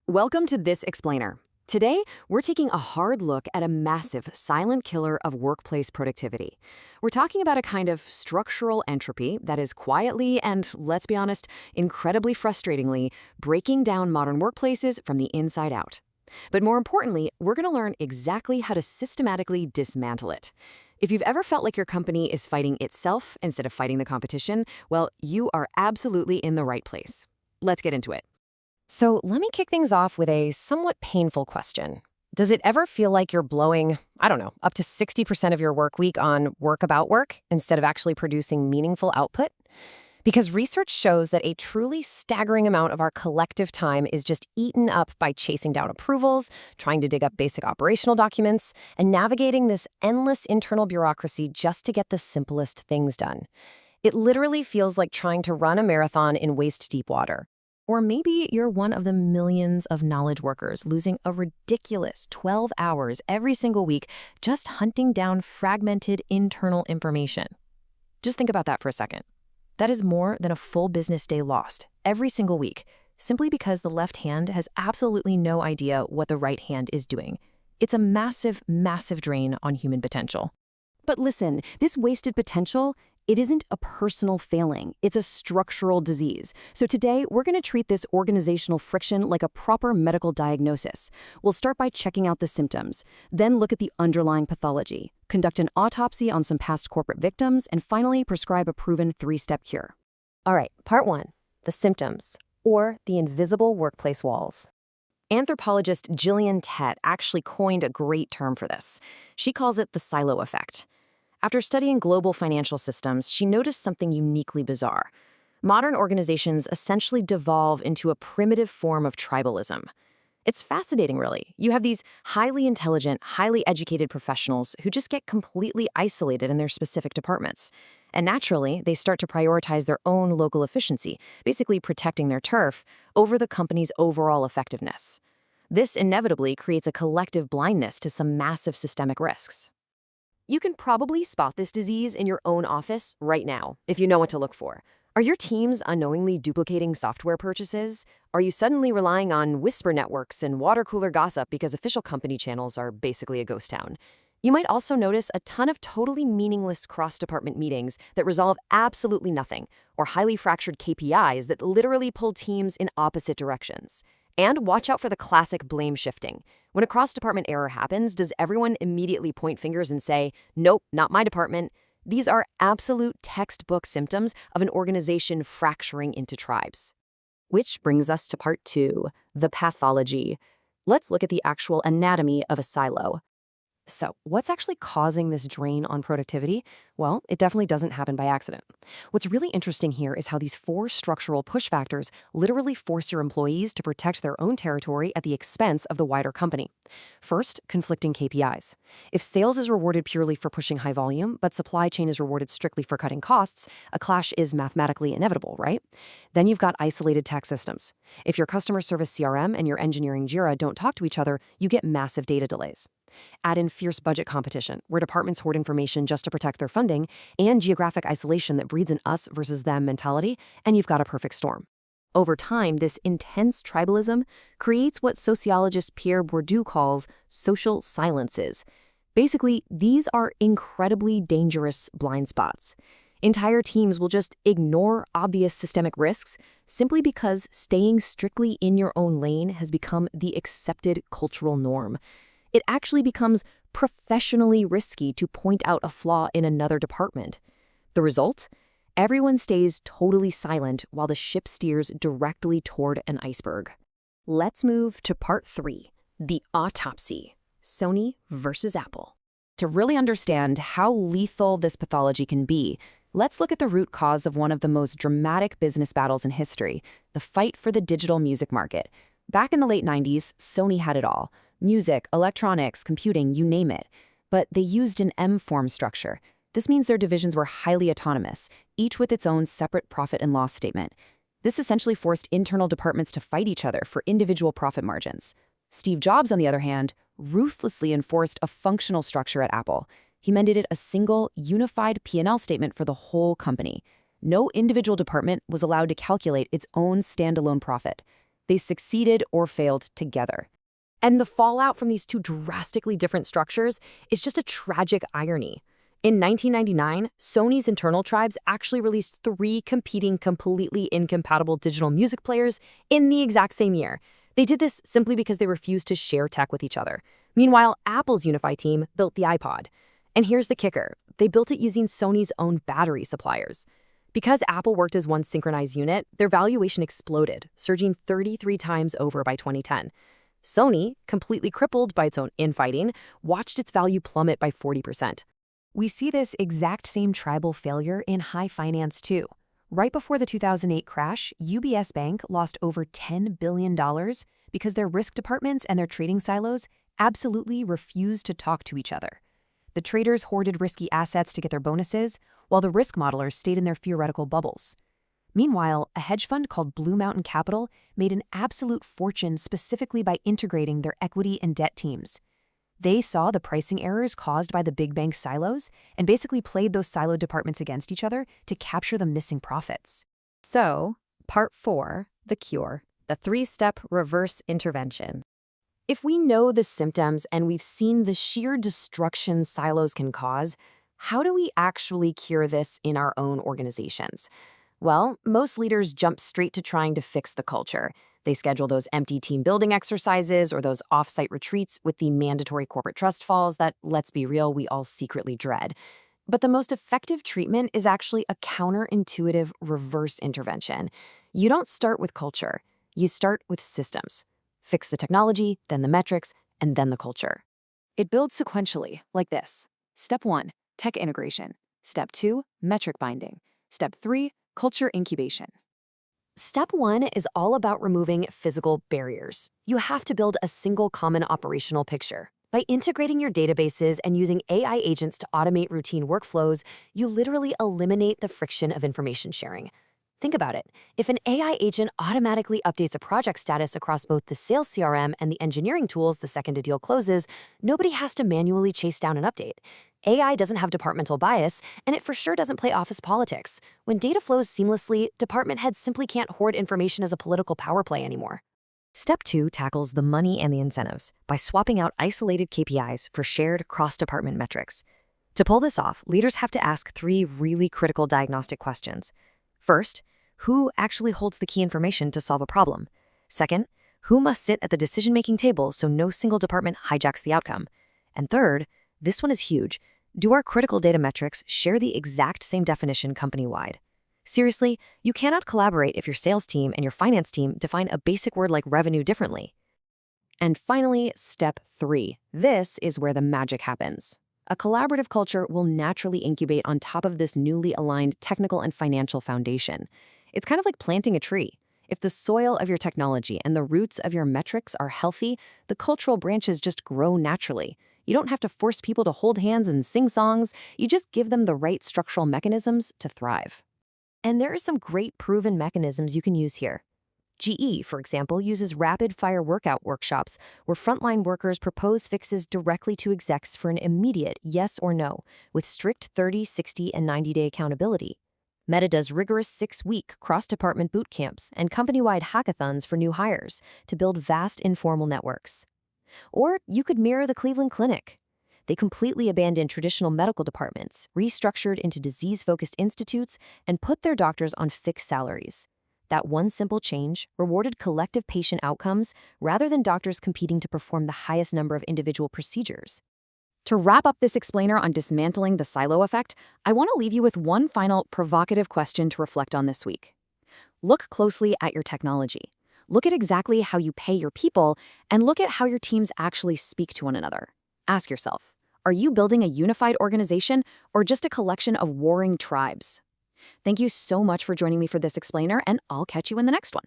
Welcome to This Explainer. Today, we're taking a hard look at a massive silent killer of workplace productivity. We're talking about a kind of structural entropy that is quietly and, let's be honest, incredibly frustratingly breaking down modern workplaces from the inside out. But more importantly, we're going to learn exactly how to systematically dismantle it. If you've ever felt like your company is fighting itself instead of fighting the competition, well, you are absolutely in the right place. Let's get into it. So let me kick things off with a somewhat painful question. Does it ever feel like you're blowing, I don't know, up to 60% of your work week on work about work instead of actually producing meaningful output? Because research shows that a truly staggering amount of our collective time is just eaten up by chasing down approvals, trying to dig up basic operational documents, and navigating this endless internal bureaucracy just to get the simplest things done. It literally feels like trying to run a marathon in waist-deep water. Or maybe you're one of the millions of knowledge workers losing a ridiculous 12 hours every single week just hunting down fragmented internal information. Just think about that for a second. That is more than a full business day lost every single week, simply because the left hand has absolutely no idea what the right hand is doing. It's a massive, massive drain on human potential. But listen, this wasted potential, it isn't a personal failing, it's a structural disease. So today, we're going to treat this organizational friction like a proper medical diagnosis. We'll start by checking out the symptoms, then look at the underlying pathology, conduct an autopsy on some past corporate victims, and finally prescribe a proven 3-step cure. All right, part 1, the symptoms, or the invisible workplace walls. Anthropologist Gillian Tett actually coined a great term for this. She calls it the silo effect. After studying global financial systems, she noticed something uniquely bizarre. Modern organizations essentially devolve into a primitive form of tribalism. It's fascinating, really. You have these highly intelligent, highly educated professionals who just get completely isolated in their specific departments. And naturally, they start to prioritize their own local efficiency, basically protecting their turf, over the company's overall effectiveness. This inevitably creates a collective blindness to some massive systemic risks. You can probably spot this disease in your own office right now, if you know what to look for. Are your teams unknowingly duplicating software purchases? Are you suddenly relying on whisper networks and water cooler gossip because official company channels are basically a ghost town? You might also notice a ton of totally meaningless cross-department meetings that resolve absolutely nothing, or highly fractured KPIs that literally pull teams in opposite directions. And watch out for the classic blame shifting. When a cross-department error happens, does everyone immediately point fingers and say, "Nope, not my department"? These are absolute textbook symptoms of an organization fracturing into tribes. Which brings us to part 2, the pathology. Let's look at the actual anatomy of a silo. So, what's actually causing this drain on productivity? Well, it definitely doesn't happen by accident. What's really interesting here is how these 4 structural push factors literally force your employees to protect their own territory at the expense of the wider company. First, conflicting KPIs. If sales is rewarded purely for pushing high volume, but supply chain is rewarded strictly for cutting costs, a clash is mathematically inevitable, right? Then you've got isolated tech systems. If your customer service CRM and your engineering Jira don't talk to each other, you get massive data delays. Add in fierce budget competition, where departments hoard information just to protect their funding, and geographic isolation that breeds an us versus them mentality, and you've got a perfect storm. Over time, this intense tribalism creates what sociologist Pierre Bourdieu calls social silences. Basically, these are incredibly dangerous blind spots. Entire teams will just ignore obvious systemic risks simply because staying strictly in your own lane has become the accepted cultural norm. It actually becomes professionally risky to point out a flaw in another department. The result? Everyone stays totally silent while the ship steers directly toward an iceberg. Let's move to part 3, the autopsy. Sony versus Apple. To really understand how lethal this pathology can be, let's look at the root cause of one of the most dramatic business battles in history, the fight for the digital music market. Back in the late 90s, Sony had it all. Music, electronics, computing, you name it. But they used an M-form structure. This means their divisions were highly autonomous, each with its own separate profit and loss statement. This essentially forced internal departments to fight each other for individual profit margins. Steve Jobs, on the other hand, ruthlessly enforced a functional structure at Apple. He mandated a single, unified P&L statement for the whole company. No individual department was allowed to calculate its own standalone profit. They succeeded or failed together. And the fallout from these two drastically different structures is just a tragic irony. In 1999, Sony's internal tribes actually released 3 competing, completely incompatible digital music players in the exact same year. They did this simply because they refused to share tech with each other. Meanwhile, Apple's Unify team built the iPod. And here's the kicker. They built it using Sony's own battery suppliers. Because Apple worked as one synchronized unit, their valuation exploded, surging 33 times over by 2010. Sony, completely crippled by its own infighting, watched its value plummet by 40%. We see this exact same tribal failure in high finance too. Right before the 2008 crash, UBS Bank lost over $10 billion because their risk departments and their trading silos absolutely refused to talk to each other. The traders hoarded risky assets to get their bonuses, while the risk modelers stayed in their theoretical bubbles. Meanwhile, a hedge fund called Blue Mountain Capital made an absolute fortune specifically by integrating their equity and debt teams. They saw the pricing errors caused by the big bank silos and basically played those siloed departments against each other to capture the missing profits. So, part 4, the cure, the 3-step reverse intervention. If we know the symptoms and we've seen the sheer destruction silos can cause, how do we actually cure this in our own organizations? Well, most leaders jump straight to trying to fix the culture. They schedule those empty team building exercises or those off-site retreats with the mandatory corporate trust falls that, let's be real, we all secretly dread. But the most effective treatment is actually a counterintuitive reverse intervention. You don't start with culture. You start with systems. Fix the technology, then the metrics, and then the culture. It builds sequentially, like this. Step 1, tech integration. Step 2, metric binding. Step 3, culture incubation. Step 1 is all about removing physical barriers. You have to build a single common operational picture. By integrating your databases and using AI agents to automate routine workflows, you literally eliminate the friction of information sharing. Think about it. If an AI agent automatically updates a project status across both the sales CRM and the engineering tools the second a deal closes, nobody has to manually chase down an update. AI doesn't have departmental bias, and it for sure doesn't play office politics. When data flows seamlessly, department heads simply can't hoard information as a political power play anymore. Step 2 tackles the money and the incentives by swapping out isolated KPIs for shared cross-department metrics. To pull this off, leaders have to ask 3 really critical diagnostic questions. First, who actually holds the key information to solve a problem? Second, who must sit at the decision-making table so no single department hijacks the outcome? And third, this one is huge, do our critical data metrics share the exact same definition company-wide? Seriously, you cannot collaborate if your sales team and your finance team define a basic word like revenue differently. And finally, step 3. This is where the magic happens. A collaborative culture will naturally incubate on top of this newly aligned technical and financial foundation. It's kind of like planting a tree. If the soil of your technology and the roots of your metrics are healthy, the cultural branches just grow naturally. You don't have to force people to hold hands and sing songs. You just give them the right structural mechanisms to thrive. And there are some great proven mechanisms you can use here. GE, for example, uses rapid-fire workout workshops where frontline workers propose fixes directly to execs for an immediate yes or no, with strict 30, 60, and 90-day accountability. Meta does rigorous 6-week cross-department boot camps and company-wide hackathons for new hires to build vast informal networks. Or you could mirror the Cleveland Clinic. They completely abandoned traditional medical departments, restructured into disease-focused institutes, and put their doctors on fixed salaries. That one simple change rewarded collective patient outcomes rather than doctors competing to perform the highest number of individual procedures. To wrap up this explainer on dismantling the silo effect, I want to leave you with one final provocative question to reflect on this week. Look closely at your technology. Look at exactly how you pay your people, and look at how your teams actually speak to one another. Ask yourself, are you building a unified organization or just a collection of warring tribes? Thank you so much for joining me for this explainer, and I'll catch you in the next one.